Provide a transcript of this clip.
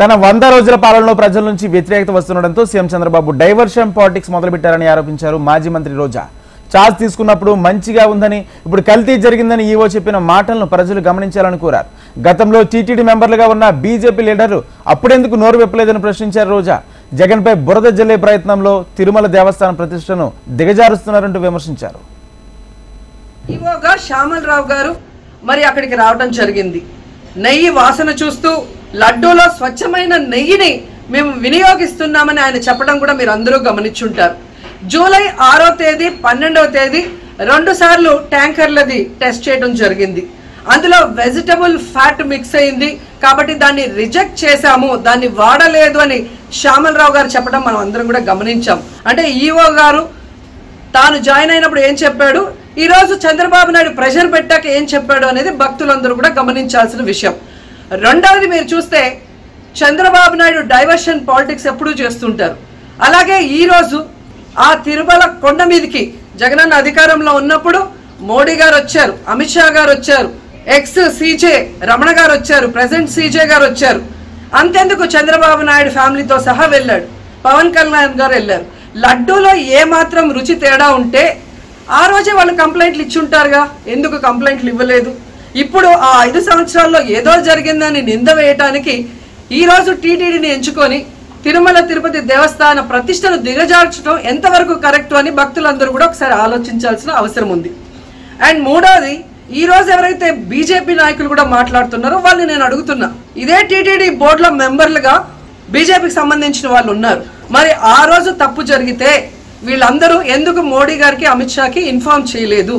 తన 100 రోజుల పాలనలో ప్రజల నుంచి వ్యతిరేకత వస్తుండడంతో సీఎం చంద్రబాబు డైవర్షన్ పాలిటిక్స్ మొదలుపెట్టారని ఆరోపించారు మాజీ మంత్రి రోజా. ఛార్జ్ తీసుకున్నప్పుడు మంచిగా ఉందని, ఇప్పుడు కల్తీ జరిగిందని ఈవో చెప్పిన మాటలను ప్రజలు గమనించాలని కోరారు. గతంలో టీటీడీ మెంబర్లుగా ఉన్న బీజేపీ లీడర్లు అప్పుడెందుకు నోరు వెప్పలేదని ప్రశ్నించారు రోజా. జగన్పై బురద జల్లే ప్రయత్నంలో తిరుమల దేవస్థానం ప్రతిష్టను దిగజారుస్తున్నారంటూ విమర్శించారు. ఈవోగా శ్యామల్ రావు గారు మరి అక్కడికి రావడం జరిగింది. నెయ్యి వాసన చూస్తూ లడ్డూలో స్వచ్ఛమైన నెయ్యిని మేము వినియోగిస్తున్నామని ఆయన చెప్పడం కూడా మీరు అందరూ గమనించుంటారు. జూలై 6వ తేదీ 12వ తేదీ 2 సార్లు ట్యాంకర్లది టెస్ట్ చేయడం జరిగింది. అందులో వెజిటబుల్ ఫ్యాట్ మిక్స్ అయింది కాబట్టి దాన్ని రిజెక్ట్ చేశాము, దాన్ని వాడలేదు అని శ్యామల్ రావు గారు చెప్పడం మనం అందరం కూడా గమనించాం. అంటే ఈవో గారు తాను జాయిన్ అయినప్పుడు ఏం చెప్పాడు, ఈ రోజు చంద్రబాబు నాయుడు ప్రెషర్ పెట్టాక ఏం చెప్పాడు అనేది భక్తులందరూ కూడా గమనించాల్సిన విషయం. రెండవది మీరు చూస్తే చంద్రబాబు నాయుడు డైవర్షన్ పాలిటిక్స్ ఎప్పుడూ చేస్తుంటారు. అలాగే ఈ రోజు ఆ తిరుమల కొండ మీదకి జగనన్న అధికారంలో ఉన్నప్పుడు మోడీ గారు వచ్చారు, అమిత్ షా గారు వచ్చారు, ఎక్స్ సీజే రమణ గారు వచ్చారు, ప్రెసెంట్ సీజే గారు వచ్చారు. అంతెందుకు చంద్రబాబు నాయుడు ఫ్యామిలీతో సహా వెళ్ళాడు, పవన్ కళ్యాణ్ గారు వెళ్ళారు. లడ్డూలో ఏ మాత్రం రుచి తేడా ఉంటే ఆ రోజే వాళ్ళు కంప్లైంట్లు ఇచ్చుంటారుగా, ఎందుకు కంప్లైంట్లు ఇవ్వలేదు? ఇప్పుడు ఆ 5 సంవత్సరాల్లో ఏదో జరిగిందని నింద వేయటానికి ఈ రోజు టీటీడీని ఎంచుకొని తిరుమల తిరుపతి దేవస్థాన ప్రతిష్టను దిగజార్చడం ఎంతవరకు కరెక్ట్ అని భక్తులందరూ కూడా ఒకసారి ఆలోచించాల్సిన అవసరం ఉంది. అండ్ మూడోది, ఈ రోజు ఎవరైతే బీజేపీ నాయకులు కూడా మాట్లాడుతున్నారో వాళ్ళని నేను అడుగుతున్నా, ఇదే టీటీడీ బోర్డులో మెంబర్లుగా బీజేపీకి సంబంధించిన వాళ్ళు ఉన్నారు. మరి ఆ రోజు తప్పు జరిగితే వీళ్ళందరూ ఎందుకు మోడీ గారికి అమిత్ షాకి ఇన్ఫార్మ్ చేయలేదు?